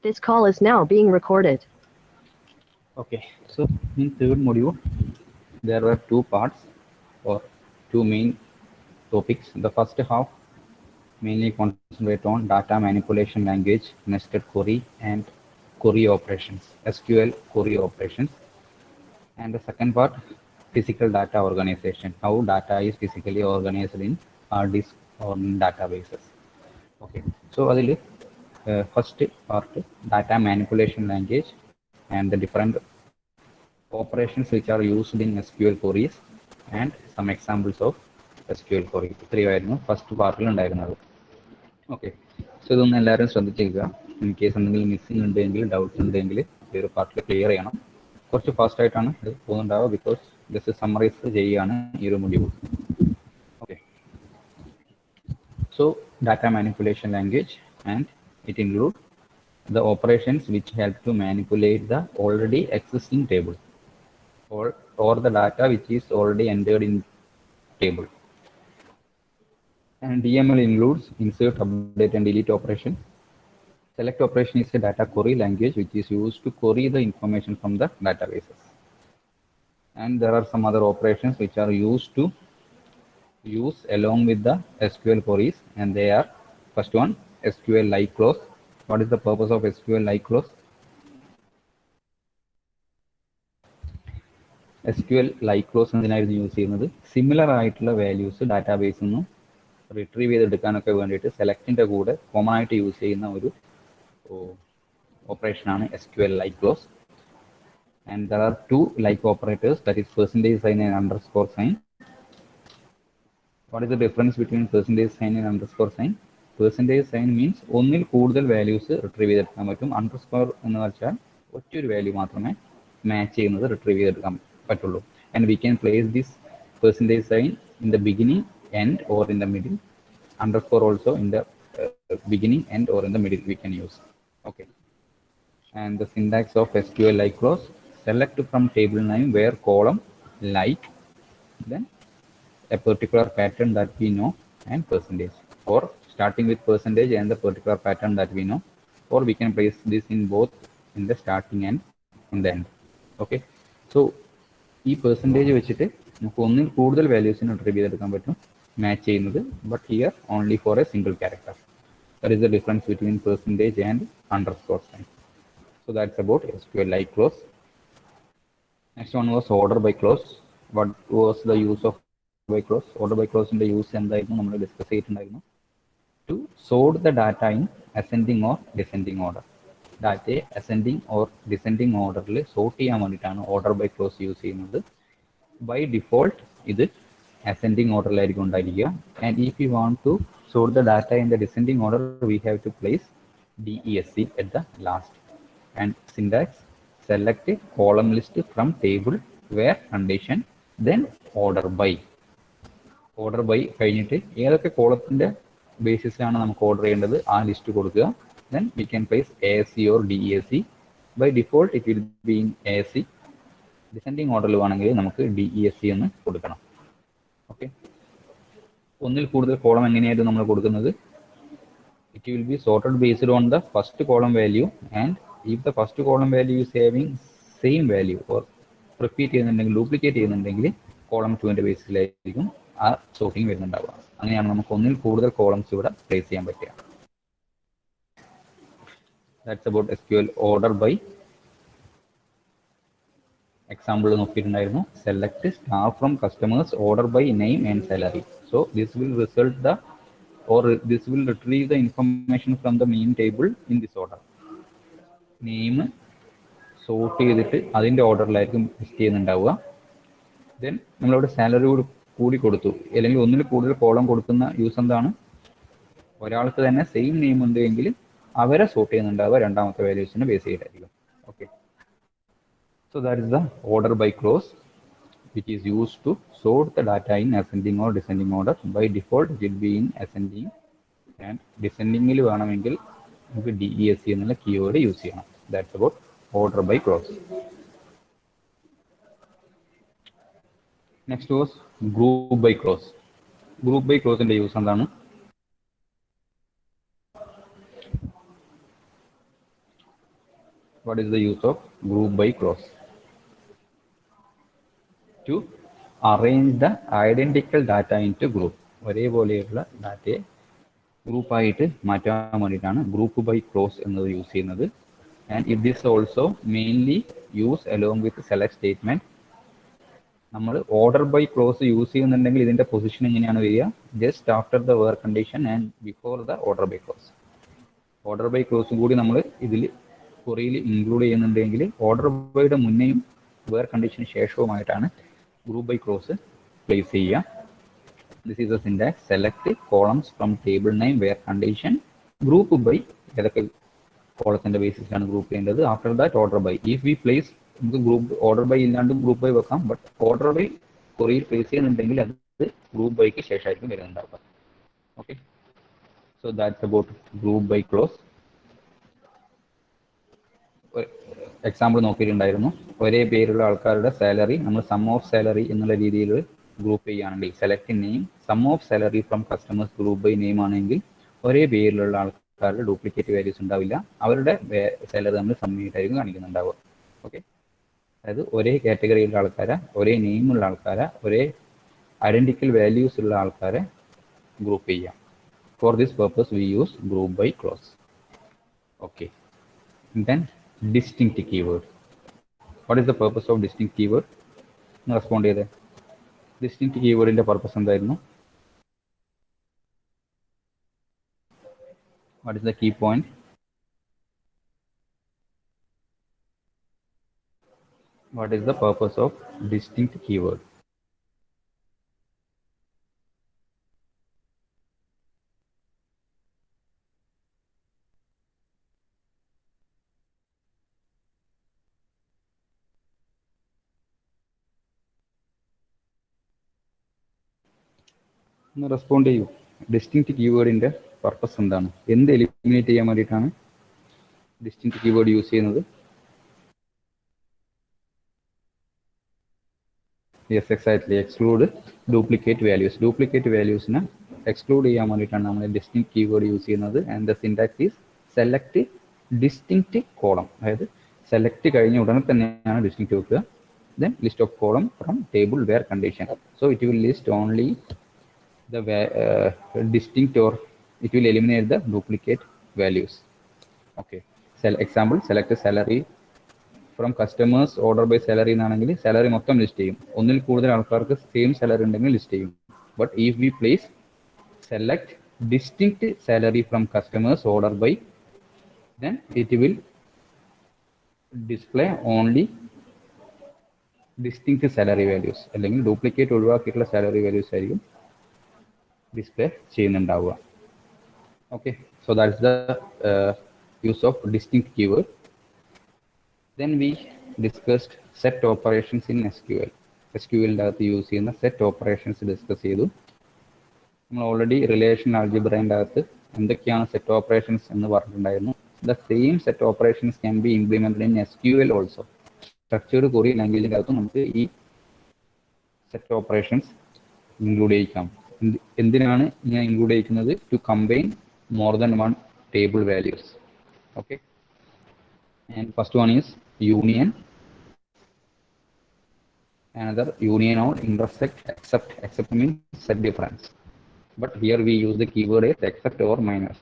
This call is now being recorded. Okay, so in third module, there were two parts or two main topics. The first half mainly concentrate on data manipulation language, nested query, and query operations, SQL query operations. And the second part, physical data organization, how data is physically organized in hard disk or in databases. Okay, so അതിൽ first part data manipulation language and the different operations which are used in SQL queries and some examples of SQL query. ഇത്രയുമായിരുന്നു first പാർട്ടിൽ ഉണ്ടായിരുന്നത്. Okay, so ഇതൊന്ന് എല്ലാവരും ശ്രദ്ധിച്ചേക്കുക. In case എന്തെങ്കിലും missing ഉണ്ടെങ്കിൽ doubts ഉണ്ടെങ്കിൽ ഈ ഒരു പാർട്ടിൽ ക്ലിയർ ചെയ്യണം. കുറച്ച് ഫാസ്റ്റ് ആയിട്ടാണ് ഇത് പോകുന്നുണ്ടാവുക ബിക്കോസ് ജസ്റ്റ് സമ്മറൈസ് ചെയ്യുകയാണ് ഈ ഒരു module. Okay, so data manipulation language, and it includes the operations which help to manipulate the already existing table or the data which is already entered in table. And DML includes insert, update, and delete operation. Select operation is a data query language which is used to query the information from the databases. And there are some other operations which are used to use along with the SQL queries, and they are first one, SQL like clause. What is the purpose of SQL like clause? SQL like clause എന്തിനായിരുന്നു use ചെയ്യുന്നത്? Similar ആയിട്ടുള്ള values ഡാറ്റാബേസിൽ നിന്നും retrieve ചെയ്തെടുക്കാനൊക്കെ വേണ്ടിയിട്ട് സെലക്ടിൻ്റെ കൂടെ common ആയിട്ട് use ചെയ്യുന്ന ഒരു ഓപ്പറേഷനാണ് SQL like clause. And there are two like operators, that is percentage sign and underscore sign. What is the difference between percentage sign and underscore sign? Percentage sign means ഒന്നിൽ കൂടുതൽ values retrieve ചെയ്തെടുക്കാൻ പറ്റും. Underscore എന്ന് വെച്ചാൽ ഒറ്റൊരു value മാത്രമേ match ചെയ്യുന്നത് retrieve ചെയ്തെടുക്കാൻ പറ്റുള്ളൂ. And we can place this percentage sign in the beginning, end, or in the middle. Underscore also in the beginning, end, or in the middle we can use. Okay. And the syntax of SQL like clause: select from table name where column like, then a particular pattern that we know, and percentage, or starting with percentage and the particular pattern that we know, or we can place this in both in the starting and in the end. Okay, so ഈ percentage വെച്ചിട്ട് നമുക്ക് ഒന്നിൽ കൂടുതൽ വാല്യൂസിന് retrieve ചെയ്തെടുക്കാൻ പറ്റും match ചെയ്യുന്നത്, but here only for a single character. That is the difference between percentage and underscore sign. So that's about SQL like clause. Next one was order by clause. What was the use of order by clause? Order by clause in the use എന്തായിരുന്നു നമ്മൾ discuss ചെയ്തിട്ടുണ്ടായിരുന്നു. To sort the data in ascending or descending order. ഡാറ്റയെ ascending or descending ഓർഡറിൽ sort ചെയ്യാൻ വേണ്ടിയിട്ടാണ് order by clause use ചെയ്യുന്നത്. By default ഇത് ascending ഓർഡറിലായിരിക്കും ഉണ്ടായിരിക്കുക. And if you want to sort the data in the descending order we have to place DESC at the last. And syntax: select a column list from table where condition, then order by. Order by കഴിഞ്ഞിട്ട് ഏതൊക്കെ കോളത്തിന്റെ ബേസിസിലാണ് നമുക്ക് order ചെയ്യേണ്ടത് ആ list കൊടുക്കുക. Then we can place ASC or DESC. By default it will be in ASC. Descending ഓർഡറിൽ വേണമെങ്കിൽ നമുക്ക് DESC എന്ന് കൊടുക്കണം. ഓക്കെ, ഒന്നിൽ കൂടുതൽ കോളം എങ്ങനെയായിരുന്നു നമ്മൾ കൊടുക്കുന്നത്? It will be sorted based on the first column value, and if the first column value is having same value or repeat ചെയ്യുന്നുണ്ടെങ്കിൽ ഡ്യൂപ്ലിക്കേറ്റ് ചെയ്യുന്നുണ്ടെങ്കിൽ കോളം 2ന്റെ ബേസിലായിരിക്കും ആ സോർട്ടിങ് വരുന്നുണ്ടാവുക. അങ്ങനെയാണ് നമുക്ക് ഒന്നിൽ കൂടുതൽ കോളംസ് ഇവിടെ പ്ലേസ് ചെയ്യാൻ പറ്റുക. That's about SQL order by. Example നോക്കിയിട്ടുണ്ടായിരുന്നു. Select staff from customers order by name and salary. So this will result the or this will retrieve the information from the main table in this order. Name sort ചെയ്തിട്ട് അതിൻ്റെ ഓർഡറിലായിരിക്കും list ചെയ്യുന്നുണ്ടാവുക. Then നമ്മളിവിടെ salary കൂടി കൊടുത്തു, അല്ലെങ്കിൽ ഒന്നിൽ കൂടുതൽ column കൊടുക്കുന്ന use എന്താണ്? ഒരാൾക്ക് തന്നെ സെയിം നെയിം ഉണ്ട് എങ്കിൽ അവരെ സോർട്ട് ചെയ്യുന്നുണ്ടാവുക രണ്ടാമത്തെ വാല്യൂസിനെ ബേസ് ചെയ്തിട്ടായിരിക്കും. Okay, so that is the order by clause which is used to sort the data in ascending or descending order. By default it will be in ascending, and descendingil വേണമെങ്കിൽ നമുക്ക് DESC എന്നുള്ള keyword use ചെയ്യണം. That's about order by clause. Next was group by clause. Group by clause ന്റെ use എന്താണ്? What is the use of group by clause? To arrange the identical data into group. ഒരേപോലെയുള്ള ഡാറ്റയെ ഗ്രൂപ്പായിട്ട് മാറ്റാൻ വേണ്ടിയിട്ടാണ് group by clause എന്നത് use ചെയ്യുന്നത്. And it is also mainly use along with select statement. നമ്മൾ ഓർഡർ ബൈ ക്ലോസ് യൂസ് ചെയ്യുന്നുണ്ടെങ്കിൽ ഇതിന്റെ പൊസിഷൻ എങ്ങനെയാണ് വരിക? Just after the where condition and before the order by clause. Order by ക്ലോസും കൂടി നമ്മൾ ഇതിൽ ക്വറിയിൽ ഇൻക്ലൂഡ് ചെയ്യുന്നുണ്ടെങ്കിൽ ഓർഡർ ബൈയുടെ മുന്നേയും വേർ കണ്ടീഷന് ശേഷവുമായിട്ടാണ് ഗ്രൂപ്പ് ബൈ ക്ലോസ് പ്ലേസ് ചെയ്യുക. This is a syntax. Select columns from table name where condition group by. ഏതൊക്കെ കോളത്തിന്റെ ബേസിസിലാണ് ഗ്രൂപ്പ് ചെയ്യേണ്ടത്? After that order by. If we place, നമുക്ക് ഗ്രൂപ്പ് ഓർഡർ ബൈ ഇല്ലാണ്ടും ഗ്രൂപ്പ് ബൈ വെക്കാം. ബട്ട് ഓർഡർ ബൈ ക്വറിയിൽ place ചെയ്യുന്നുണ്ടെങ്കിൽ അത് ഗ്രൂപ്പ് ബൈക്ക് ശേഷമായിരിക്കും വരുന്നുണ്ടാവുക. Okay, so that's about group by clause. Example നോക്കിയിട്ടുണ്ടായിരുന്നു. ഒരേ പേരുള്ള ആൾക്കാരുടെ സാലറി നമ്മൾ സം ഓഫ് സാലറി എന്നുള്ള രീതിയിൽ ഗ്രൂപ്പ് ചെയ്യുകയാണെങ്കിൽ, select name sum of salary from customers group by name ആണെങ്കിൽ ഒരേ പേരിലുള്ള ആൾക്കാരുടെ ഡ്യൂപ്ലിക്കേറ്റ് വാല്യൂസ് ഉണ്ടാവില്ല. അവരുടെ സാലറി നമ്മൾ സബ്മിറ്റായിരിക്കും കാണിക്കുന്നുണ്ടാവുക. ഓക്കെ, അതായത് ഒരേ കാറ്റഗറിയിലുള്ള ആൾക്കാരെ, ഒരേ നെയിമുള്ള ആൾക്കാരെ, ഒരേ ഐഡന്റിക്കൽ വാല്യൂസ് ഉള്ള ആൾക്കാരെ ഗ്രൂപ്പ് ചെയ്യാം. For this purpose we use group by clause. Okay, then distinct keyword. What is the purpose of distinct keyword? Respond ചെയ്തേ. distinct keywordന്റെ പർപ്പസ് എന്തായിരുന്നു? What is the key point? What is the purpose of distinct keyword? ഒന്ന് respond ചെയ്യൂ. Distinct കീവേഡിന്റെ purpose എന്താണ്? എന്ത് eliminate ചെയ്യാൻ വേണ്ടിയിട്ടാണ് distinct keyword use ചെയ്യുന്നത്? Yes, exactly. Exclude duplicate values. Duplicate വാല്യൂസിനെ എക്സ്ക്ലൂഡ് ചെയ്യാൻ വേണ്ടിയിട്ടാണ് നമ്മൾ ഡിസ്റ്റിങ്ക്റ്റ് കീവേഡ് യൂസ് ചെയ്യുന്നത്. And the syntax is select distinct column. അതായത് സെലക്ട് കഴിഞ്ഞ ഉടനെ തന്നെയാണ് ഡിസ്റ്റിങ്ക്റ്റ് വെക്കുക. Then list of column from table where condition. So it will list only the distinct, or it will eliminate the duplicate values. Okay, example, select salary from customers order by salary എന്നാണെങ്കിൽ salary മൊത്തം list ചെയ്യും. ഒന്നിൽ കൂടുതൽ ആൾക്കാർക്ക് same salary ഉണ്ടെങ്കിൽ list ചെയ്യും. But if we place select distinct salary from customers order by, then it will display only distinct salary values. അല്ലെങ്കിൽ duplicate ഒഴിവാക്കിയിട്ടുള്ള സാലറി വാല്യൂസ് ആയിരിക്കും ഡിസ്പ്ലേ ചെയ്യുന്നുണ്ടാവുക. Okay, so that's the use of distinct keyword. Then we discussed set operations in SQL. SQLൻ്റെ അകത്ത് use ചെയ്യുന്ന set operations discuss ചെയ്തു. നമ്മൾ already relation ആൾജിബ്രേൻ്റെ അകത്ത് എന്തൊക്കെയാണ് സെറ്റ് ഓപ്പറേഷൻസ് എന്ന് പറഞ്ഞിട്ടുണ്ടായിരുന്നു. The same set operations can be implemented in SQL also. Structured query ലാംഗ്വേജിൻ്റെ അകത്തും നമുക്ക് ഈ സെറ്റ് ഓപ്പറേഷൻസ് ഇൻക്ലൂഡ് ചെയ്യിക്കാം. എന്തിനാണ് ഞാൻ ഇൻക്ലൂഡ് ചെയ്യിക്കുന്നത്? To combine more than one table values. Okay, and first one is union. Another union or intersect, except. Except means set difference. But here we use the keyword as except or minus.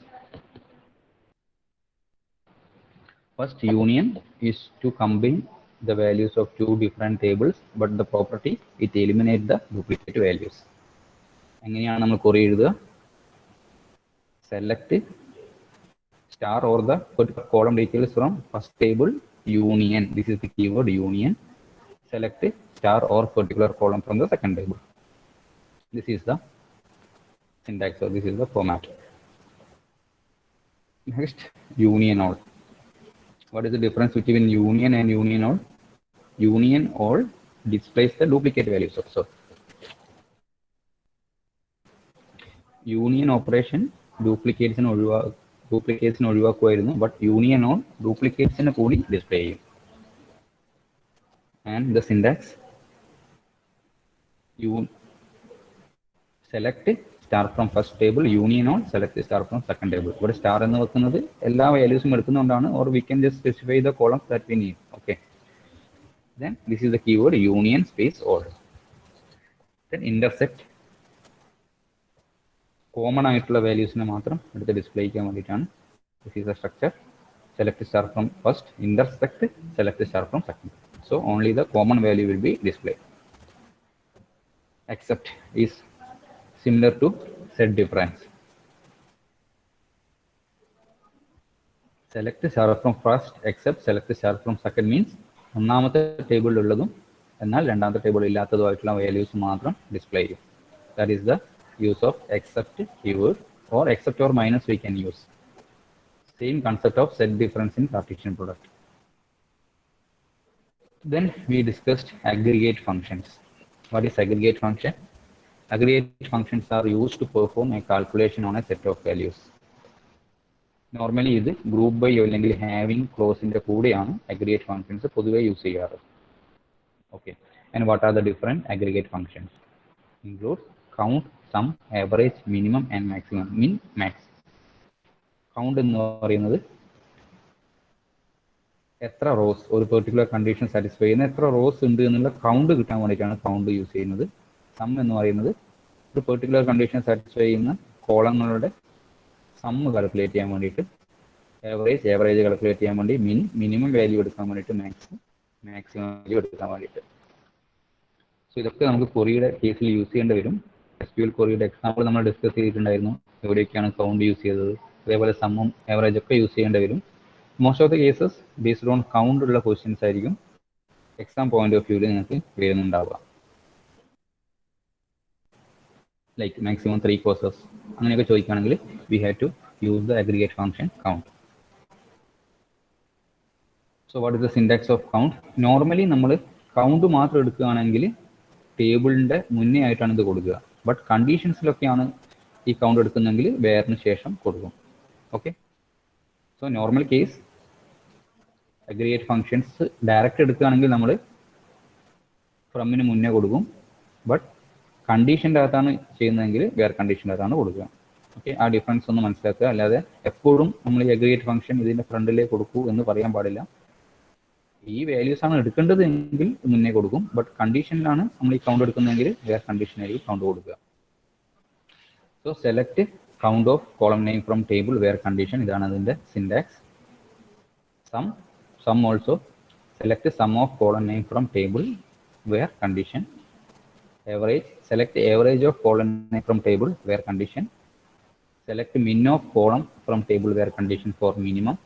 First union is to combine the values of two different tables, but the property it eliminates the duplicate values. എങ്ങനെയാണ് നമ്മൾ query എഴുതുക? Select star or the column details from first table union. This is the keyword union. Select star or particular column from the second table. This is the syntax, or this is the format. Next, union all. What is the difference between union and union all? Union all displays the duplicate values also. Union operation duplicates ഒഴിവാക്കുമായിരുന്നു. But union all ഡ്യൂപ്ലിക്കേറ്റ്സിനെ കൂടി display ചെയ്യും. And the syntax, you select star from first table union on select star from second table. But star എന്ന് വെക്കുന്നത് എല്ലാ വാല്യൂസും എടുക്കുന്നതുകൊണ്ടാണ്, or we can just specify the columns that we need. Okay. Then this is the keyword union space order. Then intersect. Common ആയിട്ടുള്ള വാല്യൂസിനെ മാത്രം എടുത്ത് display ചെയ്യാൻ വേണ്ടിയിട്ടാണ്. This is the structure. Select star from first, intersect, select star from second. So only the common value will be displayed. Except is similar to set difference. Select star from first, except select star from second means ഒന്നാമത്തെ ടേബിളിൽ ഉള്ളതും എന്നാൽ രണ്ടാമത്തെ ടേബിളിൽ ഇല്ലാത്തതുമായിട്ടുള്ള values മാത്രം display ചെയ്യും. That is the use of except keyword, or except or minus we can use. Same concept of set difference in Cartesian product. Then we discussed aggregate functions. What is aggregate function? Aggregate functions are used to perform a calculation on a set of values. Normally ഇത് group by അല്ലെങ്കിൽ having ക്ലോസിന്റെ കൂടെയാണ് aggregate functions പൊതുവെ use ചെയ്യാറ്. Okay. And what are the different aggregate functions? Includes count, sum, average, minimum and maximum. Min, max. Count എന്ന് പറയുന്നത് എത്ര rose ഒരു particular condition satisfy ചെയ്യുന്ന എത്ര റോസ് ഉണ്ട് എന്നുള്ള കൗണ്ട് കിട്ടാൻ വേണ്ടിയിട്ടാണ് കൗണ്ട് യൂസ് ചെയ്യുന്നത്. സം എന്ന് പറയുന്നത് ഒരു പെർട്ടിക്കുലർ കണ്ടീഷൻ സാറ്റിസ്ഫൈ ചെയ്യുന്ന കോളങ്ങളുടെ സമ്മ് കാൽക്കുലേറ്റ് ചെയ്യാൻ വേണ്ടിയിട്ട്. ഏവറേജ് കാൽക്കുലേറ്റ് ചെയ്യാൻ വേണ്ടി. മിനിമം വാല്യൂ എടുക്കാൻ വേണ്ടിയിട്ട്. മാക്സിമം വാല്യൂ എടുക്കാൻ വേണ്ടിയിട്ട്. സോ ഇതൊക്കെ നമുക്ക് ക്വറിയുടെ കേസിൽ യൂസ് ചെയ്യേണ്ടി വരും. SQL ക്വറിയുടെ എക്സാമ്പിൾ നമ്മൾ ഡിസ്കസ് ചെയ്തിട്ടുണ്ടായിരുന്നു, എവിടെയൊക്കെയാണ് കൗണ്ട് യൂസ് ചെയ്തത്. അതേപോലെ സമ്മും ആവറേജ് ഒക്കെ യൂസ് ചെയ്യേണ്ടി വരും. Most of the cases based on count ഉള്ള ക്വസ്റ്റ്യൻസ് ആയിരിക്കും എക്സാം പോയിന്റ് ഓഫ് വ്യൂവിൽ നിങ്ങൾക്ക് വരുന്നുണ്ടാവുക. ലൈക്ക് മാക്സിമം 3 കോഴ്സസ് അങ്ങനെയൊക്കെ ചോദിക്കുകയാണെങ്കിൽ we have to use the aggregate function count. So what is the syntax of count? Normally നമ്മൾ കൗണ്ട് മാത്രം എടുക്കുകയാണെങ്കിൽ ടേബിളിന്റെ മുന്നേ ആയിട്ടാണ് ഇത് കൊടുക്കുക. ബട്ട് കണ്ടീഷൻസിലൊക്കെയാണ് ഈ കൗണ്ട് എടുക്കുന്നെങ്കിൽ വേറിന് ശേഷം കൊടുക്കും. Okay. So normal case aggregate functions direct എടുക്കുകയാണെങ്കിൽ നമ്മൾ ഫ്രമിന് മുന്നേ കൊടുക്കും. ബട്ട് കണ്ടീഷൻ്റെ അകത്താണ് ചെയ്യുന്നതെങ്കിൽ വേറെ കണ്ടീഷൻ്റെ അകത്താണ് കൊടുക്കുക. ഓക്കെ. ആ ഡിഫറൻസ് ഒന്ന് മനസ്സിലാക്കുക. അല്ലാതെ എപ്പോഴും നമ്മൾ ഈ അഗ്രിഗേറ്റ് ഫംഗ്ഷൻ ഇതിൻ്റെ ഫ്രണ്ടിലേ കൊടുക്കൂ എന്ന് പറയാൻ പാടില്ല. ഈ വാല്യൂസ് ആണ് എടുക്കേണ്ടത് എങ്കിൽ മുന്നേ കൊടുക്കും. ബട്ട് കണ്ടീഷനിലാണ് നമ്മൾ ഈ കൗണ്ട് എടുക്കുന്നതെങ്കിൽ വേറെ കണ്ടീഷനായിരിക്കും കൗണ്ട് കൊടുക്കുക. So select count of column name from table where condition. ഇതാണ് അതിൻ്റെ syntax. Sum also select sum of column name from table where condition. Average, select average of column name from table where condition. Select min of column from table where condition for minimum.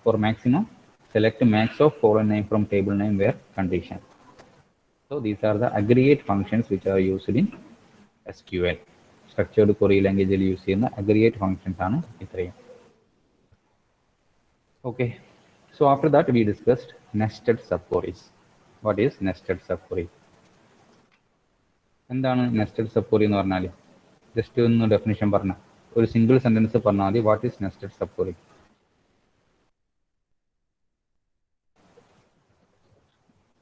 For maximum, select max of column name from table name where condition. So these are the aggregate functions which are used in SQL. Structured query language use ചെയ്യുന്ന aggregate functions ആണ് ഇത്രയും. Okay. So after that we discussed nested subqueries. What is nested subquery? എന്താണ് nested sub query എന്ന് പറഞ്ഞാൽ? Just ഒന്ന് definition പറഞ്ഞ ഒരു single sentence പറഞ്ഞാൽ മതി. What is nested sub query?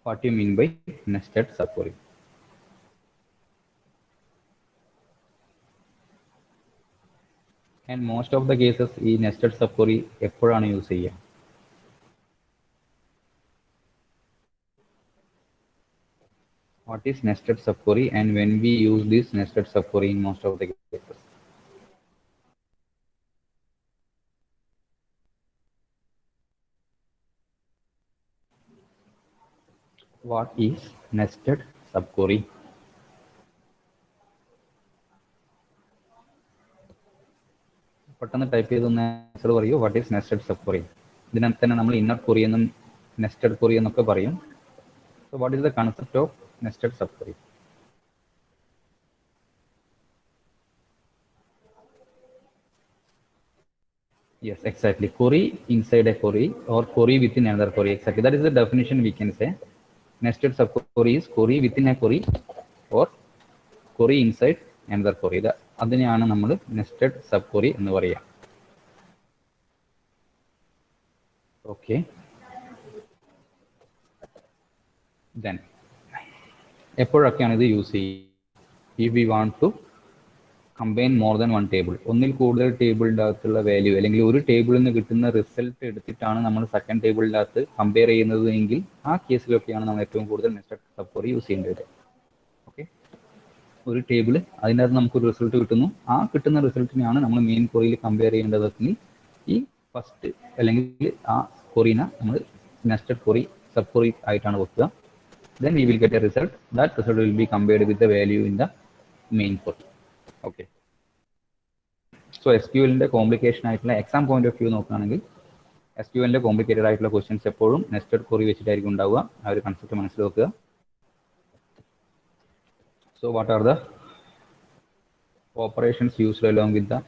What you mean by nested sub query? And most of the cases ഈ nested sub query എപ്പോഴാണ് യൂസ് ചെയ്യുക? What is nested subquery and when we use this nested subquery in most of the cases? What is nested subquery? പെട്ടെന്ന് type ചെയ്തൊന്ന് answer പറയൂ. What is nested sub query? ഇതിനകത്ത് തന്നെ നമ്മൾ inner query എന്നും nested query എന്നൊക്കെ പറയും. So what is the concept of nested subquery? Yes, exactly. Query inside a query or query within another query. Exactly. That is the definition we can say. Nested subquery is query within a query or query inside another query. അതിനെയാണ് നമ്മൾ nested subquery എന്ന് പറയുക. Okay. Then എപ്പോഴൊക്കെയാണ് ഇത് use ചെയ്യുക? If we want to combine more than one table, ഒന്നിൽ കൂടുതൽ ടേബിളിൻ്റെ അകത്തുള്ള വാല്യൂ അല്ലെങ്കിൽ ഒരു ടേബിളിൽ നിന്ന് കിട്ടുന്ന റിസൾട്ട് എടുത്തിട്ടാണ് നമ്മൾ സെക്കൻഡ് ടേബിളിൻ്റെ അകത്ത് കമ്പയർ ചെയ്യുന്നത് എങ്കിൽ ആ കേസിലൊക്കെയാണ് നമ്മൾ ഏറ്റവും കൂടുതൽ നെസ്റ്റഡ് സബ് ക്വറി യൂസ് ചെയ്യേണ്ടി വരിക. ഓക്കെ, ഒരു ടേബിൾ അതിൻ്റെ അകത്ത് നമുക്കൊരു റിസൾട്ട് കിട്ടുന്നു, ആ കിട്ടുന്ന റിസൾട്ടിനെയാണ് നമ്മൾ മെയിൻ ക്വറിയിൽ കമ്പയർ ചെയ്യേണ്ടതെങ്കിൽ ഈ ഫസ്റ്റ് അല്ലെങ്കിൽ ആ ക്വറീനെ നമ്മൾ നെസ്റ്റഡ് ക്വറി സബ് ക്വറി ആയിട്ടാണ് വെക്കുക. Then we will get a result. That result will be compared with the value in the main query. Okay. So SQL ന്റെ കോംപ്ലിക്കേഷൻ ആയിട്ടുള്ള എക്സാം പോയിന്റ് ഓഫ് വ്യൂ നോക്കുകയാണെങ്കിൽ SQL ന്റെ complicated ആയിട്ടുള്ള questions എപ്പോഴും nested query വെച്ചിട്ടായിരിക്കും ഉണ്ടാവുക. ആ ഒരു കൺസെപ്റ്റ് മനസ്സിലാക്കുക. So what are the operations used along with the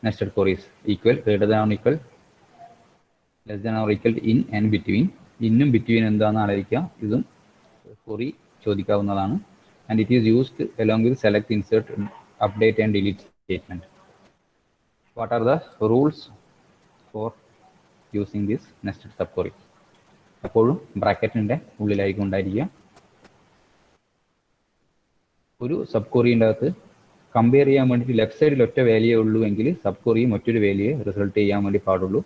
nested queries? Equal, greater than or equal, less than or equal, in and between. ഇന്നും ബിറ്റ്വീൻ എന്താണെന്ന് ആലോചിക്കുക. ഇതും ക്വറി ചോദിക്കാവുന്നതാണ്. And it is used along with select, insert, update and delete statement. What are the rules for using this nested sub query? എപ്പോഴും ബ്രാക്കറ്റിൻ്റെ ഉള്ളിലായിരിക്കും ഉണ്ടായിരിക്കുക. ഒരു sub ക്വറിൻ്റെ അകത്ത് കമ്പയർ ചെയ്യാൻ വേണ്ടിയിട്ട് ലെഫ്റ്റ് സൈഡിൽ ഒറ്റ വാല്യൂ ഉള്ളൂ എങ്കിൽ സബ് ക്വറിയും മറ്റൊരു വാല്യൂ റിസൾട്ട് ചെയ്യാൻ വേണ്ടി പാടുള്ളൂ.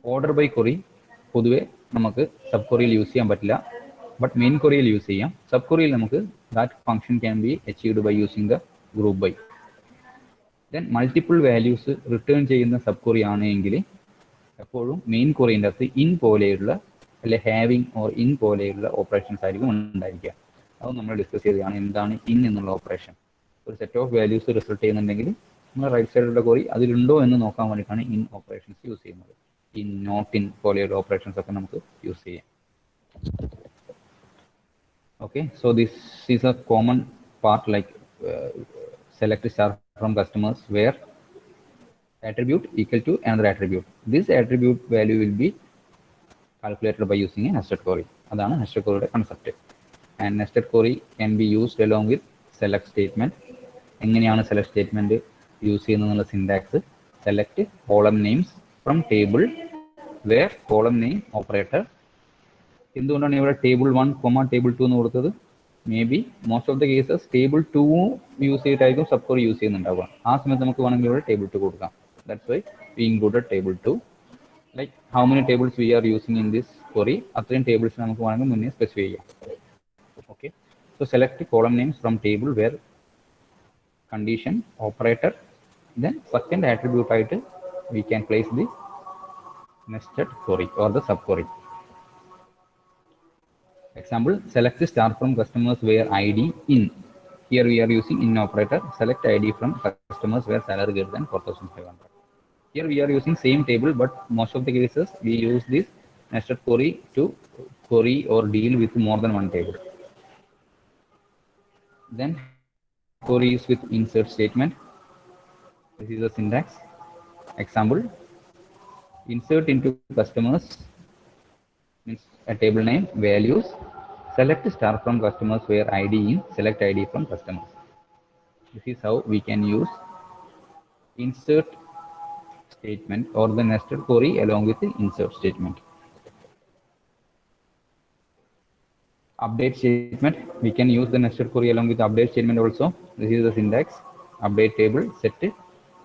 ഓർഡർ ബൈ ക്വറി പൊതുവെ നമുക്ക് സബ് ക്വറിയിൽ യൂസ് ചെയ്യാൻ പറ്റില്ല, ബട്ട് മെയിൻ ക്വറിയിൽ യൂസ് ചെയ്യാം. സബ് ക്വറിയിൽ നമുക്ക് that function can be achieved by using the group by. Then multiple values return ചെയ്യുന്ന സബ് ക്വറി ആണെങ്കിൽ എപ്പോഴും മെയിൻ ക്വറിൻ്റെ അകത്ത് ഇൻ പോലെയുള്ള അല്ലെ ഹാവിങ് ഓർ ഇൻ പോലെയുള്ള ഓപ്പറേഷൻസ് ആയിരിക്കും ഉണ്ടായിരിക്കുക. അത് നമ്മൾ ഡിസ്കസ് ചെയ്തതാണ് എന്താണ് ഇൻ എന്നുള്ള ഓപ്പറേഷൻ. ഒരു സെറ്റ് ഓഫ് വാല്യൂസ് റിസൾട്ട് ചെയ്യുന്നുണ്ടെങ്കിൽ നമ്മൾ റൈറ്റ് സൈഡിലുള്ള ക്വറി അതിലുണ്ടോ എന്ന് നോക്കാൻ വേണ്ടിയിട്ടാണ് ഇൻ ഓപ്പറേഷൻസ് യൂസ് ചെയ്യുന്നത്. ഇൻ, നോട്ട് ഇൻ പോലെയുള്ള ഓപ്പറേഷൻസ് ഒക്കെ നമുക്ക് യൂസ് ചെയ്യാം. Okay, so this is a common part like select star from customers where attribute equal to another attribute. This attribute value will be calculated by using a nested query. Adana nested query concept. And nested query can be used along with select statement. എങ്ങനെയാണ് select statement use ചെയ്യുന്നതെന്നുള്ള syntax? Select column names from table where column name operator. എന്തുകൊണ്ടാണ് ഇവിടെ table 1, table 2 എന്ന് കൊടുത്തത്? May be most of the cases table 2 use ചെയ്തിട്ടായിരിക്കും sub query use ചെയ്യുന്നുണ്ടാവുക. ആ സമയത്ത് നമുക്ക് വേണമെങ്കിൽ ഇവിടെ ടേബിൾ 2 കൊടുക്കാം. That's why we included table 2. Like how many tables we are using in this query, അത്രയും ടേബിൾസ് നമുക്ക് വേണമെങ്കിൽ മുന്നേ സ്പെസിഫൈ ചെയ്യാം. Okay, so select column names from table where condition operator. Then second attribute ആയിട്ട് we can place the nested query or the sub query. Example, select star from customers where ID in. Here we are using in operator. Select ID from customers where salary greater than 4,500. Here we are using same table, but most of the cases we use this nested query to query or deal with more than one table. Then query is with insert statement. This is the syntax. Example, insert into customers means a table name, values, select star from customers where ID in, select ID from customers. This is how we can use insert statement or the nested query along with the insert statement. Update statement, we can use the nested query along with the update statement also. This is the syntax. Update table, set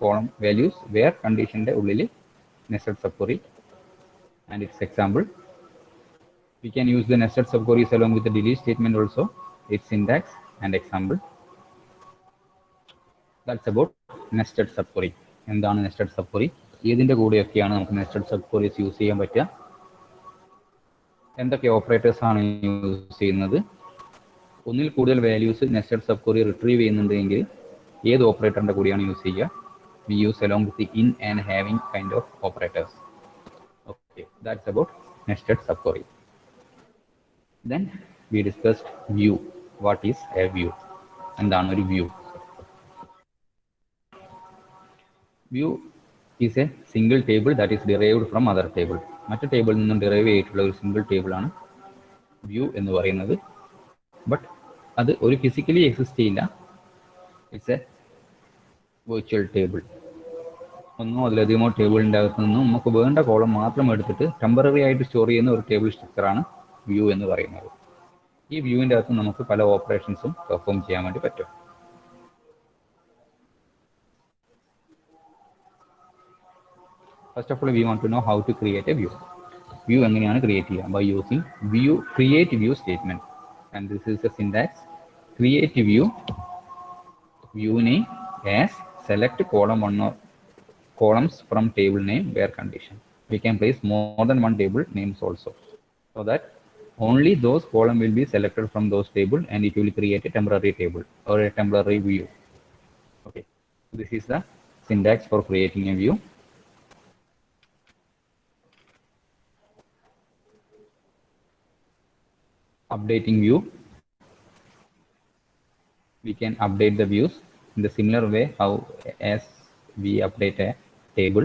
column values where condition de ullil nested subquery and its example. We can use the nested subqueries along with the delete statement also, its syntax and example. That's about nested subquery. എന്താണ് nested sub query? ഇതിൻ്റെ കൂടെയൊക്കെയാണ് നമുക്ക് nested sub queries use ചെയ്യാൻ പറ്റുക. എന്തൊക്കെ operators ആണ് use ചെയ്യുന്നത്? ഒന്നിൽ കൂടുതൽ values nested sub query retrieve ചെയ്യുന്നുണ്ടെങ്കിൽ ഏത് ഓപ്പറേറ്ററിൻ്റെ കൂടെയാണ് യൂസ് ചെയ്യുക? We use along with the in and having kind of operators. Okay, that's about nested sub query. Then we discussed view. What is a view? എന്താണ് ഒരു view? View is a single table that is derived from other table. മറ്റു ടേബിളിൽ നിന്നും derive ചെയ്തിട്ടുള്ള ഒരു single ടേബിളാണ് view എന്ന് പറയുന്നത്. But അത് ഒരു ഫിസിക്കലി എക്സിസ്റ്റ് ചെയ്യില്ല. It's A virtual table. ഒന്നോ അതിലധികമോ ടേബിളിൻ്റെ അകത്ത് നിന്നും നമുക്ക് വേണ്ട കോളം മാത്രം എടുത്തിട്ട് ടെമ്പററി ആയിട്ട് സ്റ്റോർ ചെയ്യുന്ന ഒരു ടേബിൾ സ്ട്രക്ചറാണ് വ്യൂ എന്ന് പറയുന്നത്. ഈ വ്യൂവിൻ്റെ അകത്ത് നമുക്ക് പല ഓപ്പറേഷൻസും പെർഫോം ചെയ്യാൻ വേണ്ടി പറ്റും. First of all, we want to know how to create a view. View എങ്ങനെയാണ് ക്രിയേറ്റ് ചെയ്യുക? By using view create view statement. And this is the syntax. Create view name as select column one or columns from table name where condition. We can place more than one table names also, so that only those columns will be selected from those table and it will create a temporary table or a temporary view. Okay, this is the syntax for creating a view. Updating view, we can update the views in the similar way how as we update a table,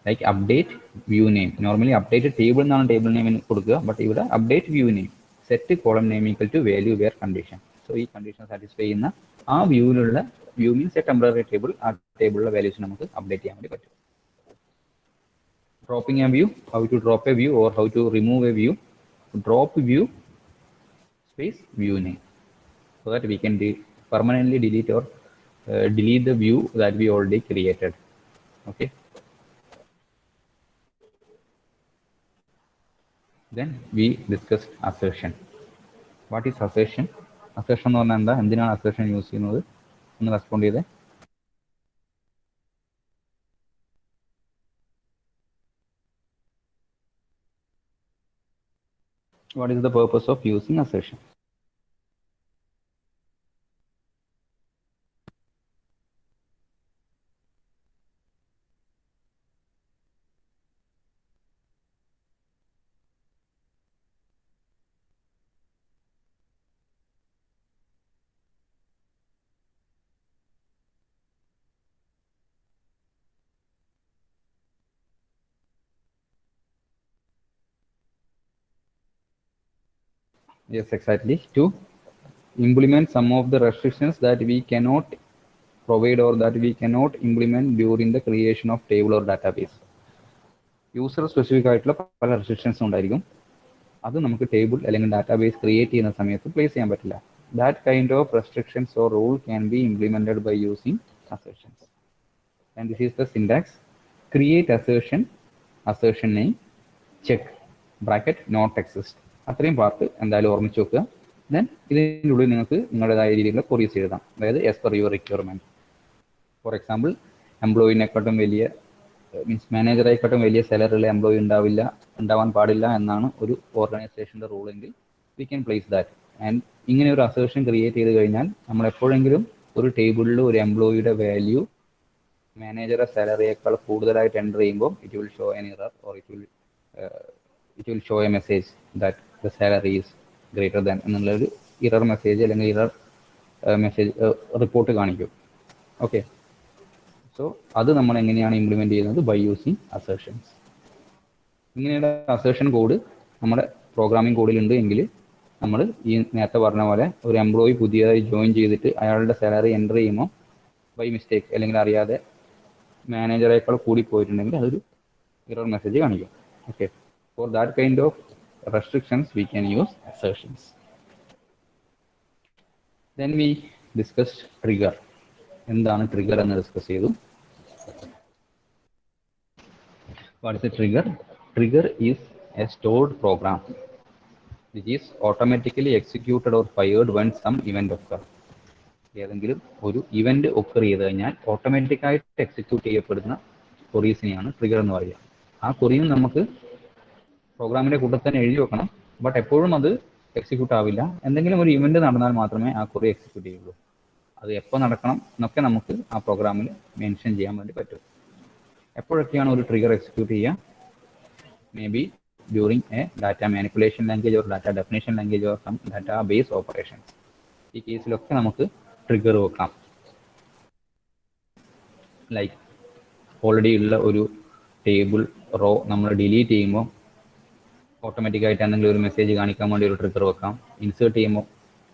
like update view name. Normally update a table എന്നാണ് table name കൊടുക്കുക, but ഇവിടെ update view name, set column name equal to value where condition. So ഈ condition satisfy ചെയ്യുന്ന ആ വ്യൂവിലുള്ള view means a temporary table, ആ ടേബിളിലെ values നമുക്ക് update ചെയ്യാൻ വേണ്ടി പറ്റും. Dropping a view, how to drop a view or how to remove a view. Drop view space view name, so that we can permanently delete or delete the view that we already created. Okay. Then we discussed assertion. What is assertion? Assertion എന്ന് പറഞ്ഞാൽ എന്താ? എന്തിനാണ് assertion use ചെയ്യുന്നത്? ഒന്ന് respond ചെയ്തേ. What is the purpose of using assertion? Yes, exactly. To implement some of the restrictions that we cannot provide or that we cannot implement during the creation of table or database. User specific ആയിട്ടുള്ള പല restrictions ഉണ്ടായിരിക്കും. അത് നമുക്ക് table അല്ലെങ്കിൽ database create ചെയ്യുന്ന സമയത്ത് place ചെയ്യാൻ പറ്റില്ല. That kind of restrictions or rule can be implemented by using assertions. And this is the syntax. Create assertion, assertion name, check, bracket, not exist. അത്രയും പാർട്ട് എന്തായാലും ഓർമ്മിച്ച് വെക്കുക. ദെൻ ഇതിൻ്റെ ഉള്ളിൽ നിങ്ങൾക്ക് നിങ്ങളുടേതായ രീതിയിലുള്ള ക്വറീസ് എഴുതാം, അതായത് as per your requirement. For example, എംപ്ലോയിനെക്കാട്ടും വലിയ മീൻസ് മാനേജറേക്കാട്ടും വലിയ സാലറിയുള്ള എംപ്ലോയി ഉണ്ടാവാൻ പാടില്ല എന്നാണ് ഒരു ഓർഗനൈസേഷൻ്റെ റൂളെങ്കിൽ we can place that. And ഇങ്ങനെ ഒരു അസേർഷൻ ക്രിയേറ്റ് ചെയ്ത് കഴിഞ്ഞാൽ നമ്മൾ എപ്പോഴെങ്കിലും ഒരു ടേബിളിൽ ഒരു എംപ്ലോയിയുടെ വാല്യൂ മാനേജറെ സാലറിയേക്കാൾ കൂടുതലായിട്ട് എൻ്റർ ചെയ്യുമ്പോൾ it will show N error or it will show a message that the salary is greater than എന്നുള്ളൊരു ഇറർ മെസ്സേജ് അല്ലെങ്കിൽ ഇറർ മെസ്സേജ് റിപ്പോർട്ട് കാണിക്കും. ഓക്കെ, സോ അത് നമ്മൾ എങ്ങനെയാണ് ഇംപ്ലിമെൻറ്റ് ചെയ്യുന്നത്? By using assertions. ഇങ്ങനെയുള്ള അസേർഷൻ കോഡ് നമ്മുടെ പ്രോഗ്രാമിംഗ് കോഡിലുണ്ട് എങ്കിൽ നമ്മൾ ഈ നേരത്തെ പറഞ്ഞ പോലെ ഒരു എംപ്ലോയി പുതിയതായി ജോയിൻ ചെയ്തിട്ട് അയാളുടെ സാലറി എൻ്റർ ചെയ്യുമ്പോൾ ബൈ മിസ്റ്റേക്ക് അല്ലെങ്കിൽ അറിയാതെ മാനേജറേക്കാൾ കൂടി പോയിട്ടുണ്ടെങ്കിൽ അതൊരു ഇറർ മെസ്സേജ് കാണിക്കും. Okay, for that kind of restrictions we can use assertions. Then we discussed trigger. എന്താണ് ട്രിഗർ എന്ന് ഡിസ്കസ് ചെയ്തു. What is a trigger? Trigger is a stored program which is automatically executed or fired when some event occurs. ഏതെങ്കിലും ഒരു event occur ചെയ്ത് കഴിഞ്ഞാൽ ഓട്ടോമാറ്റിക്കായിട്ട് execute ചെയ്യപ്പെടുന്ന ക്വറീസിനെയാണ് trigger എന്ന് പറയുക. ആ ക്വറിയും നമുക്ക് പ്രോഗ്രാമിൻ്റെ കൂട്ടത്തിൽ തന്നെ എഴുതി വെക്കണം, ബട്ട് എപ്പോഴും അത് എക്സിക്യൂട്ട് ആവില്ല. എന്തെങ്കിലും ഒരു ഇവന്റ് നടന്നാൽ മാത്രമേ ആ ക്വറി എക്സിക്യൂട്ട് ചെയ്യുള്ളൂ. അത് എപ്പോൾ നടക്കണം എന്നൊക്കെ നമുക്ക് ആ പ്രോഗ്രാമിൽ മെൻഷൻ ചെയ്യാൻ വേണ്ടി പറ്റും. എപ്പോഴൊക്കെയാണ് ഒരു ട്രിഗർ എക്സിക്യൂട്ട് ചെയ്യുക? May be during a data manipulation language or data definition language or some database operations. ഈ കേസിലൊക്കെ നമുക്ക് ട്രിഗർ വെക്കാം. ലൈക്ക് ഓൾറെഡി ഉള്ള ഒരു ടേബിൾ റോ നമ്മൾ ഡിലീറ്റ് ചെയ്യുമ്പോൾ ഓട്ടോമാറ്റിക്കായിട്ട് എന്തെങ്കിലും ഒരു മെസ്സേജ് കാണിക്കാൻ വേണ്ടി ഒരു ട്രിഗർ വെക്കാം. ഇൻസേർട്ട് ചെയ്യുമ്പോൾ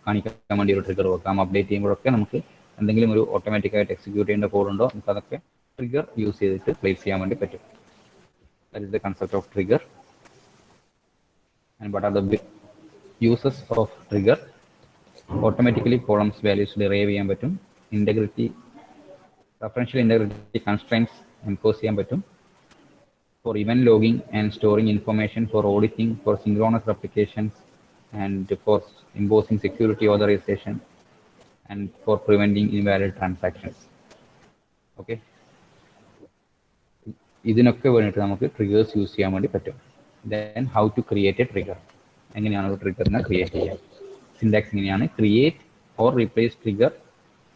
കാണിക്കാൻ വേണ്ടി ഒരു ട്രിഗർ വെക്കാം. അപ്ഡേറ്റ് ചെയ്യുമ്പോഴൊക്കെ നമുക്ക് എന്തെങ്കിലും ഒരു ഓട്ടോമാറ്റിക്കായിട്ട് എക്സിക്യൂട്ട് ചെയ്യേണ്ട കോഡ് ഉണ്ടോ, നമുക്ക് അതൊക്കെ ട്രിഗർ യൂസ് ചെയ്തിട്ട് പ്ലേസ് ചെയ്യാൻ വേണ്ടി പറ്റും. That is the concept of trigger. And what are the uses of trigger? Automatically columns values derive ചെയ്യാൻ പറ്റും. Integrity, referential integrity constraints enforce ചെയ്യാൻ പറ്റും. for event logging and storing information, for auditing, for synchronous replications, and for imposing security authorization, and for preventing invalid transactions. Okay. ഇതിനൊക്കെ വേണ്ടിയിട്ട് നമുക്ക് triggers use ചെയ്യാൻ വേണ്ടി പറ്റും. Then how to create a trigger, എങ്ങനെയാണ് ഒരു ട്രിഗറിനെ ക്രിയേറ്റ് ചെയ്യുക. സിൻടാക്സ് ഇങ്ങനെയാണ്: create or replace trigger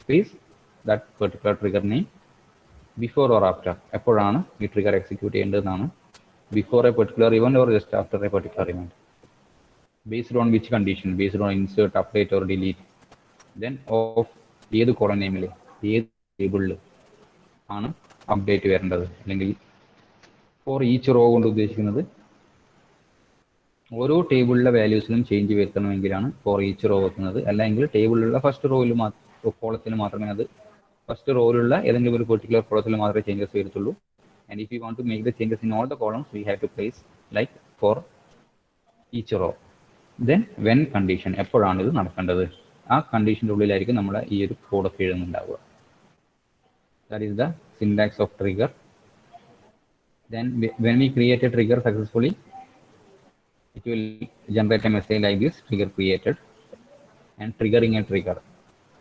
space that particular trigger name before or after. എപ്പോഴാണ് ഈ ട്രിഗർ എക്സിക്യൂട്ട് ചെയ്യേണ്ടതെന്നാണ്. Before a particular event or just after a particular event. Based on which condition? Based on insert, update or delete. Then of ഏത് column നെയിമിൽ, ഏത് ടേബിളിൽ ആണ് update വരേണ്ടത്. അല്ലെങ്കിൽ ഫോർ ഈച്ച് റോ കൊണ്ട് ഉദ്ദേശിക്കുന്നത് ഓരോ ടേബിളിലെ വാല്യൂസിലും ചേഞ്ച് വരുത്തണമെങ്കിലാണ് ഫോർ ഈച്ച് റോ വെക്കുന്നത്. അല്ലെങ്കിൽ ടേബിളിലുള്ള ഫസ്റ്റ് റോയിൽ കോളത്തിൽ മാത്രമേ അത് ഫസ്റ്റ് റോയിലുള്ള ഏതെങ്കിലും ഒരു പെർട്ടിക്കുലർ കോളത്തിൽ മാത്രമേ ചേഞ്ചസ് വരത്തുള്ളൂ. And if you want to make the changes in all the columns we have to place like for each row. Then when condition, എപ്പോഴാണ് ഇത് നടക്കേണ്ടത്. ആ കണ്ടീഷൻ്റെ ഉള്ളിലായിരിക്കും നമ്മൾ ഈ ഒരു കോഡൊക്കെ എഴുതുന്നുണ്ടാവുക. That is the syntax of trigger. Then when we create a trigger successfully, it will generate a message like this: trigger created. And triggering a trigger,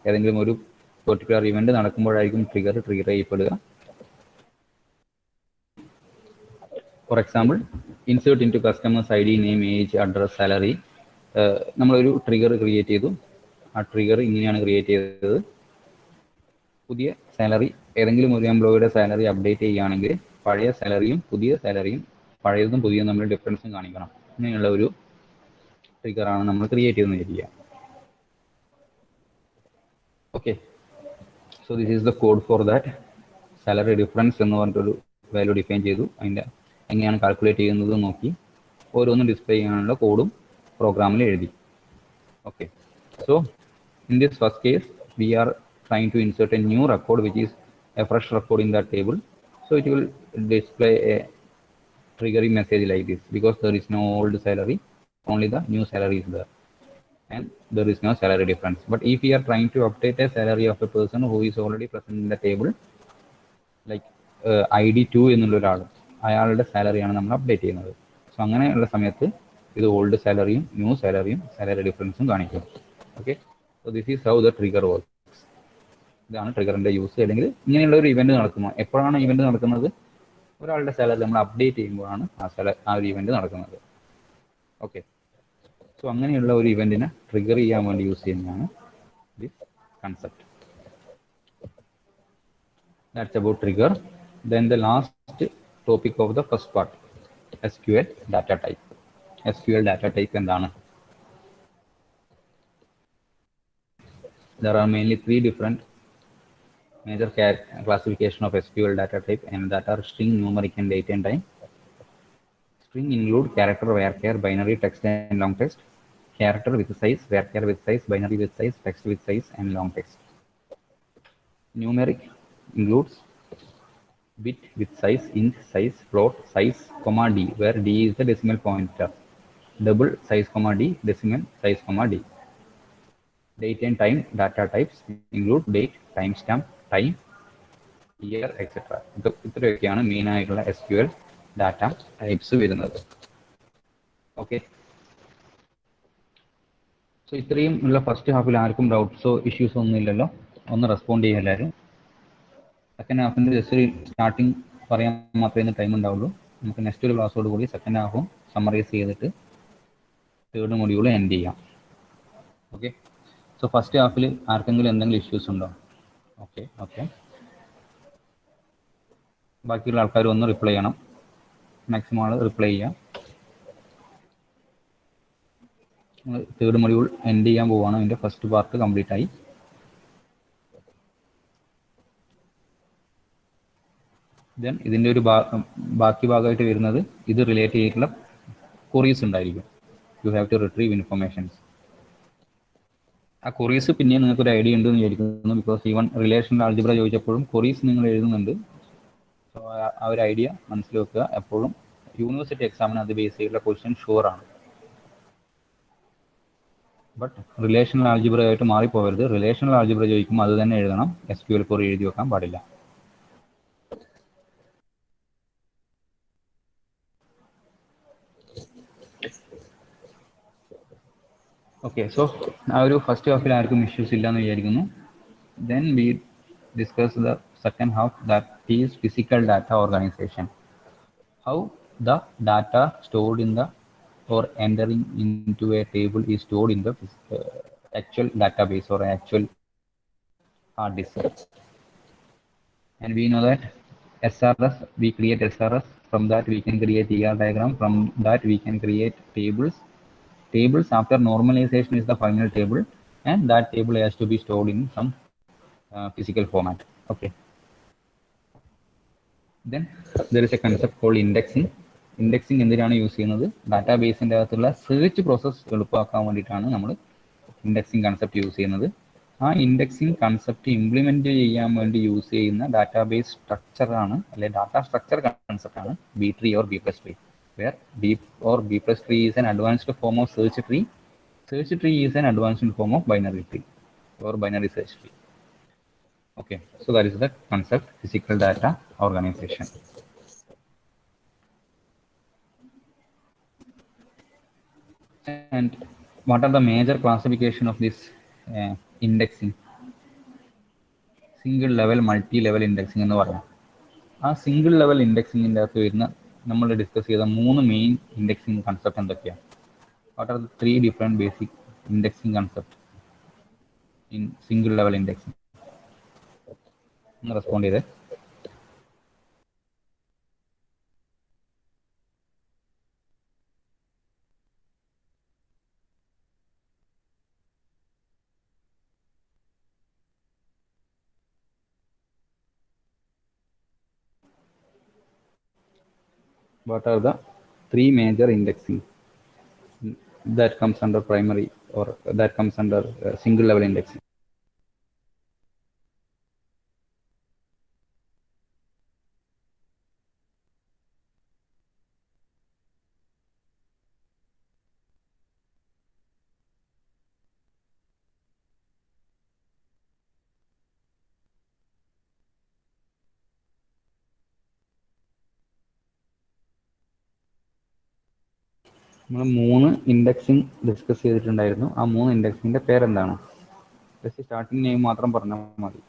ഏതെങ്കിലും ഒരു പെർട്ടിക്കുലർ ഇവന്റ് നടക്കുമ്പോഴായിരിക്കും ട്രിഗർ ചെയ്യപ്പെടുക. For example, insert into customers I D, name, age, address, salary. നമ്മളൊരു trigger create ചെയ്തു. ആ trigger ഇങ്ങനെയാണ് create ചെയ്തത്: പുതിയ സാലറി, ഏതെങ്കിലും ഒരു എംപ്ലോയിയുടെ സാലറി അപ്ഡേറ്റ് ചെയ്യുകയാണെങ്കിൽ പഴയ സാലറിയും പുതിയ സാലറിയും, പഴയതും പുതിയതും തമ്മിൽ ഡിഫറൻസും കാണിക്കണം. ഇങ്ങനെയുള്ള ഒരു ട്രിഗറാണ് നമ്മൾ ക്രിയേറ്റ് ചെയ്തെന്ന് വിചാരിക്കുക. Okay, so this is the code for that. Salary difference എന്ന് പറഞ്ഞിട്ടൊരു വാല്യൂ ഡിഫൈൻ ചെയ്തു. അതിൻ്റെ എങ്ങനെയാണ് കാൽക്കുലേറ്റ് ചെയ്യുന്നത് നോക്കി ഓരോന്നും ഡിസ്പ്ലേ ചെയ്യാനുള്ള കോഡും പ്രോഗ്രാമിൽ എഴുതി. Okay, so in this first case we are trying to insert a new record which is a fresh record in that table. So it will display a triggering message like this because there is no old salary, only the new salary is there and there is no salary difference. But if we are trying to update a salary of a person who is already present in the table, like ID2 എന്നുള്ള ഒരാൾ, അയാളുടെ സാലറിയാണ് നമ്മൾ update ചെയ്യുന്നത്. So അങ്ങനെയുള്ള സമയത്ത് ഇത് old സാലറിയും new സാലറിയും സാലറി ഡിഫറൻസും കാണിക്കും. Okay, so this is how the trigger work. ഇതാണ് ട്രിഗറിന്റെ യൂസ്. അല്ലെങ്കിൽ ഇങ്ങനെയുള്ള ഒരു ഇവന്റ് നടക്കുമ്പോൾ, എപ്പോഴാണ് ഇവന്റ് നടക്കുന്നത്? ഒരാളുടെ സാലറി നമ്മൾ അപ്ഡേറ്റ് ചെയ്യുമ്പോഴാണ് ആ ഒരു ഇവന്റ് നടക്കുന്നത്. ഓക്കെ, സോ അങ്ങനെയുള്ള ഒരു ഇവന്റിനെ ട്രിഗർ ചെയ്യാൻ വേണ്ടി യൂസ് ചെയ്യുന്നതാണ് this concept. That's about trigger. Then the last topic of the first part, SQL data type. SQL data type എന്താണ്? There are mainly three different major classification of SQL data type, and that are string, numeric, and date and time. String include character, varchar, binary, text, and long text. Character with size, varchar with size, binary with size, text with size, and long text. Numeric includes bit with size, int size, float size, comma d, where d is the decimal pointer. Double size, comma d, decimal size, comma d. Date and time data types include date, timestamp, time, year, etc. ഇത്രയൊക്കെയാണ് main ആയിട്ടുള്ള SQL data types വരുന്നത്. Okay, so ഇത്രയും ഉള്ള first ഹാഫിൽ ആർക്കും ഡൗട്ട്സോ ഇഷ്യൂസോ ഒന്നും ഇല്ലല്ലോ? ഒന്ന് respond ചെയ്യുക എല്ലാവരും. സെക്കൻഡ് ഹാഫിൻ്റെ ജസ്റ്റ് സ്റ്റാർട്ടിങ് പറയാൻ മാത്രമേ ടൈം ഉണ്ടാവുള്ളൂ. നമുക്ക് നെക്സ്റ്റ് ഒരു ക്ലാസ്സോട് കൂടി സെക്കൻഡ് ഹാഫും സമ്മറൈസ് ചെയ്തിട്ട് തേർഡ് മൊഡ്യൂൾ എൻഡ് ചെയ്യാം. ഓക്കെ, സോ ഫസ്റ്റ് ഹാഫിൽ ആർക്കെങ്കിലും എന്തെങ്കിലും ഇഷ്യൂസ് ഉണ്ടോ? ഓക്കെ ഓക്കെ, ബാക്കിയുള്ള ആൾക്കാർ ഒന്ന് റിപ്ലൈ ചെയ്യണം. മാക്സിമം ആൾ റിപ്ലൈ ചെയ്യാം. തേർഡ് മൊഡ്യൂൾ എൻഡ് ചെയ്യാൻ പോവുകയാണ്. അതിൻ്റെ ഫസ്റ്റ് പാർട്ട് കംപ്ലീറ്റ് ആയി. ദെൻ ഇതിൻ്റെ ഒരു ബാക്കി ഭാഗമായിട്ട് വരുന്നത് ഇത് റിലേറ്റ് ചെയ്തിട്ടുള്ള ക്വറീസ് ഉണ്ടായിരിക്കും. You have to retrieve informations. ആ ക്വറീസ് പിന്നെ നിങ്ങൾക്ക് ഒരു ഐഡിയ ഉണ്ടെന്ന് വിചാരിക്കുന്നു. ബിക്കോസ് ഈവൻ റിലേഷണൽ ആൾജിബ്ര ചോദിച്ചപ്പോഴും ക്വറീസ് നിങ്ങൾ എഴുതുന്നുണ്ട്. സോ ആ ഒരു ഐഡിയ മനസ്സിൽ വെക്കുക. എപ്പോഴും യൂണിവേഴ്സിറ്റി എക്സാമിന് അത് ബേസ് ചെയ്തിട്ടുള്ള ക്വസ്റ്റ്യൻ ഷുവർ ആണ്. ബട്ട് റിലേഷണൽ ആൾജിബ്ര ആയിട്ട് മാറിപ്പോകരുത്. റിലേഷണൽ ആൾജിബ്ര ചോദിക്കുമ്പോൾ അത് തന്നെ എഴുതണം. SQL ക്വറി എഴുതി വെക്കാൻ പാടില്ല. ഓക്കെ, സോ ആ ഒരു ഫസ്റ്റ് ഹാഫിൽ ആർക്കും ഇഷ്യൂസ് ഇല്ലയെന്ന് വിചാരിക്കുന്നു. Then we discuss the second half, that is physical data organisation. How the data stored in the or entering into a table is stored in the actual database or actual hard disk. And we know that SRS, we create SRS, from that we can create ER diagram, from that we can create tables. Tables after normalization is the final table, and that table has to be stored in some physical format. Okay. Then there is a concept called indexing. Indexing എന്തിനാണ് use ചെയ്യുന്നത്? ഡാറ്റാബേസിൻ്റെ അകത്തുള്ള search process എളുപ്പമാക്കാൻ വേണ്ടിയിട്ടാണ് നമ്മൾ indexing concept use ചെയ്യുന്നത്. ആ indexing concept implement ചെയ്യാൻ വേണ്ടി യൂസ് ചെയ്യുന്ന ഡാറ്റാബേസ് സ്ട്രക്ചറാണ്, അല്ലെ ഡാറ്റ സ്ട്രക്ചർ കൺസെപ്റ്റാണ് B tree or B plus tree. Where B or B plus tree is an advanced form of search tree. Search tree is an advanced form of binary tree or binary search tree. Okay, so that is the concept, physical data organization. And what are the major classification of this indexing? Single level, multi level indexing എന്ന് പറയാം. ആ single level ഇൻഡെക്സിങ്ങിൻ്റെ അകത്ത് വരുന്ന നമ്മൾ discuss ചെയ്ത 3 main indexing concept എന്തൊക്കെയാണ്? What are the 3 different basic indexing concept in single level indexing? ഒന്ന് respond ചെയ്തേ. What are the 3 major indexing that comes under primary or that comes under single level indexing? നമ്മൾ 3 indexing discuss ചെയ്തിട്ടുണ്ടായിരുന്നു. ആ 3 ഇൻഡെക്സിങ്ങിൻ്റെ പേരെന്താണ്? Just starting name മാത്രം പറഞ്ഞാൽ മതി.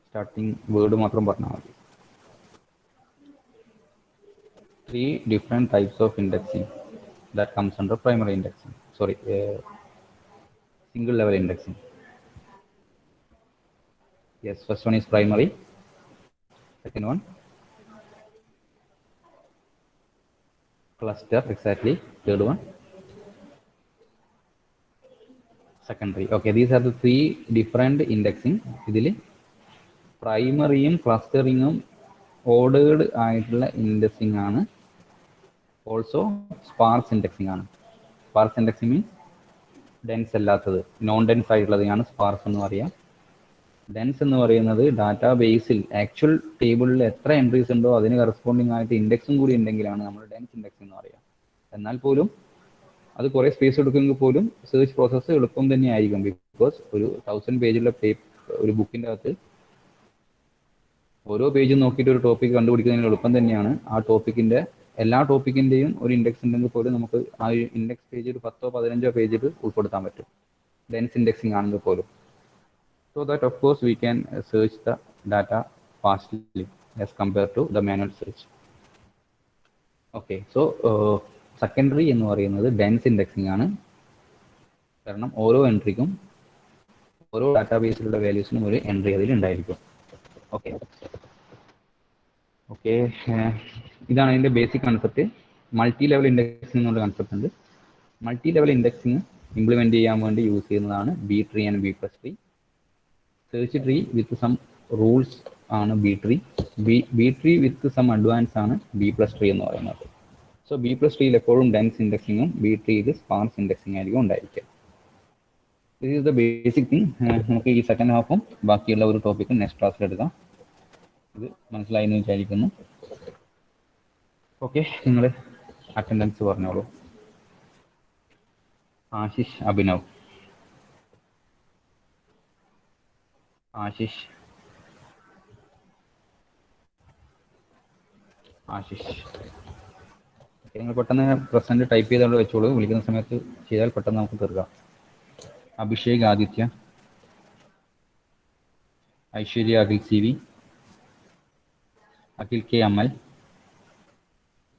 Starting word മാത്രം പറഞ്ഞാൽ മതി. 3 different types of indexing that comes under primary indexing. Sorry, single level indexing. Yes, first one is primary. Second one, cluster, exactly. Third one, secondary. Okay, these are the 3 different indexing. ഇതിൽ പ്രൈമറിയും ക്ലസ്റ്ററിങ്ങും ordered ആയിട്ടുള്ള indexing ആണ്. Also sparse indexing ആണ്. Sparse indexing means dense അല്ലാത്തത്, non dense ആയിട്ടുള്ളതാണ് sparse എന്ന് പറയാം. Dense എന്ന് പറയുന്നത് ഡാറ്റാ ബേസിൽ ആക്ച്വൽ ടേബിളിൽ എത്ര എൻട്രീസ് ഉണ്ടോ അതിന് കറസ്പോണ്ടിങ് ആയിട്ട് ഇൻഡെക്സും കൂടി ഉണ്ടെങ്കിലാണ് നമ്മൾ ഡെൻസ് ഇൻഡെക്സ് എന്ന് പറയാം. എന്നാൽ പോലും അത് കുറേ സ്പേസ് എടുക്കുമെങ്കിൽ പോലും സെർച്ച് പ്രോസസ്സ് എളുപ്പം തന്നെ ആയിരിക്കും. ബിക്കോസ് ഒരു 1000 പേജുള്ള ഒരു ബുക്കിൻ്റെ അകത്ത് ഓരോ പേജും നോക്കിയിട്ട് ഒരു ടോപ്പിക് കണ്ടുപിടിക്കുന്നതിന് എളുപ്പം തന്നെയാണ്. ആ ടോപ്പിക്കിൻ്റെ എല്ലാ ടോപ്പിക്കിൻ്റെയും ഒരു ഇൻഡെക്സ് ഉണ്ടെങ്കിൽ പോലും നമുക്ക് ആ ഇൻഡെക്സ് പേജ് ഒരു 10 15 പേജിൽ ഉൾപ്പെടുത്താൻ പറ്റും, ഡെൻസ് ഇൻഡെക്സിങ് ആണെങ്കിൽ പോലും. So that of course we can search the data fastly as compared to the manual search. Okay, so secondary എന്ന് പറയുന്നത് ഡെൻസ് ഇൻഡെക്സിംഗ് ആണ്. കാരണം ഓരോ എൻട്രിക്കും ഓരോ ഡാറ്റാബേസിലുള്ള വാല്യൂസിനും ഒരു എൻട്രി അതിൽ ഉണ്ടായിരിക്കും. ഓക്കെ ഓക്കെ ഇതാണ് അതിൻ്റെ basic concept. Multi level indexing എന്നുള്ള കൺസെപ്റ്റ് ഉണ്ട്. മൾട്ടി ലെവൽ ഇൻഡെക്സിംഗ് ഇംപ്ലിമെൻറ്റ് ചെയ്യാൻ വേണ്ടി യൂസ് ചെയ്യുന്നതാണ് B tree and B plus tree. Search tree with some rules ആണ് B tree. B tree with some advance ആണ് B plus tree എന്ന് പറയുന്നത്. So B plus ട്രീയിൽ എപ്പോഴും ഡെൻസ് ഇൻഡെക്സിങ്ങും ബി ട്രീയിൽ സ്പാർസ് ഇൻഡെക്സിംഗ് ആയിരിക്കും ഉണ്ടായിരിക്കുക. This is the basic thing. നമുക്ക് ഈ സെക്കൻഡ് ഹാഫും ബാക്കിയുള്ള ഒരു ടോപ്പിക്കും നെക്സ്റ്റ് ക്ലാസ്സിൽ എടുക്കാം. ഇത് മനസ്സിലായി എന്ന് വിചാരിക്കുന്നു. ഓക്കെ, നിങ്ങൾ അറ്റൻഡൻസ് പറഞ്ഞോളൂ. ആശിഷ് അഭിനവ്. ആശിഷ് നിങ്ങൾ പെട്ടെന്ന് പ്രസന്റ് ടൈപ്പ് ചെയ്തോണ്ട് വെച്ചോളൂ. വിളിക്കുന്ന സമയത്ത് ചെയ്താൽ പെട്ടെന്ന് നമുക്ക് തീർക്കാം. Abhishek Aditya, Aishwarya Akhil C V, Akhil K Amal,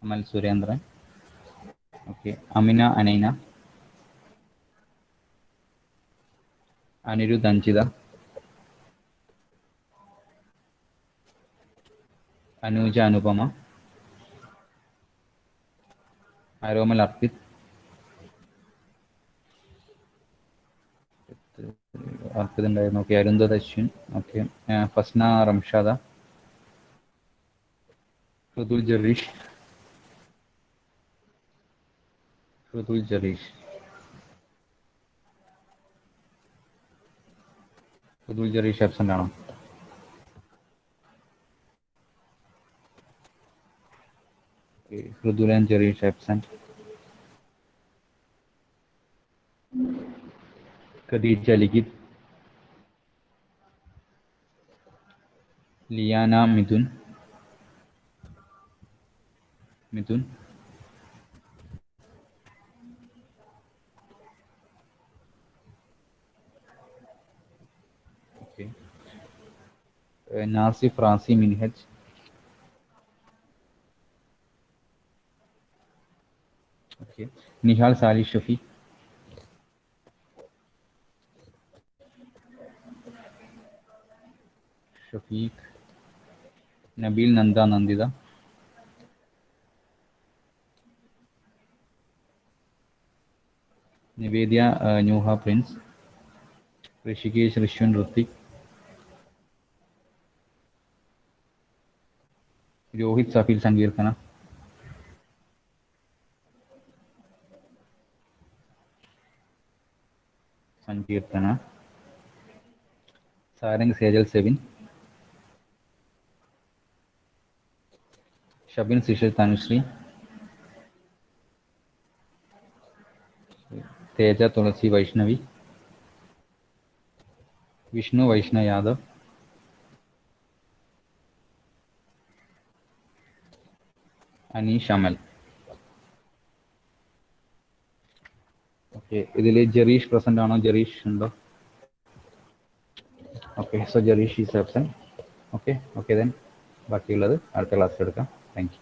Amal Surendran, okay, Amina Anaina, Anirudh Anchitha, Anuja Anupama, Aromal Arpith, Arpith ഉണ്ടായിരുന്നു. Okay, Arundhath Ashwin, okay, Fasna Ramshada, Rithul Jareesh, Rithul Jareesh, Rithul Jareesh absent ആണോ? Rithul and Jareesh absent. Khadeeja Likhith, Liyana Mithun, Mithun, okay, Nasif Razi Minhaj, okay, Nihal Sali Shafeeq, Shafeeq, Nabeel Nanda Nanditha, Nivedya Nyuha Prince, Rishikesh Rishwan Rithik, Rohith Safeel സങ്കീർത്തന, സാരംഗ് സേജൽ സെവിൻ, ഷബിൻ സിഷൽ തനുശ്രീ, തേജ തുളസി വൈഷ്ണവി, വിഷ്ണു വൈഷ്ണവ് യാദവ്, അനീഷ് അമൽ. ഓക്കെ, ഇതിൽ ജെറീഷ് പ്രസന്റ് ആണോ? ജെറീഷ് ഉണ്ടോ? Okay, so Jereesh is absent. Okay, okay, then ബാക്കിയുള്ളത് അടുത്ത ക്ലാസ്സിൽ എടുക്കാം. Thank you.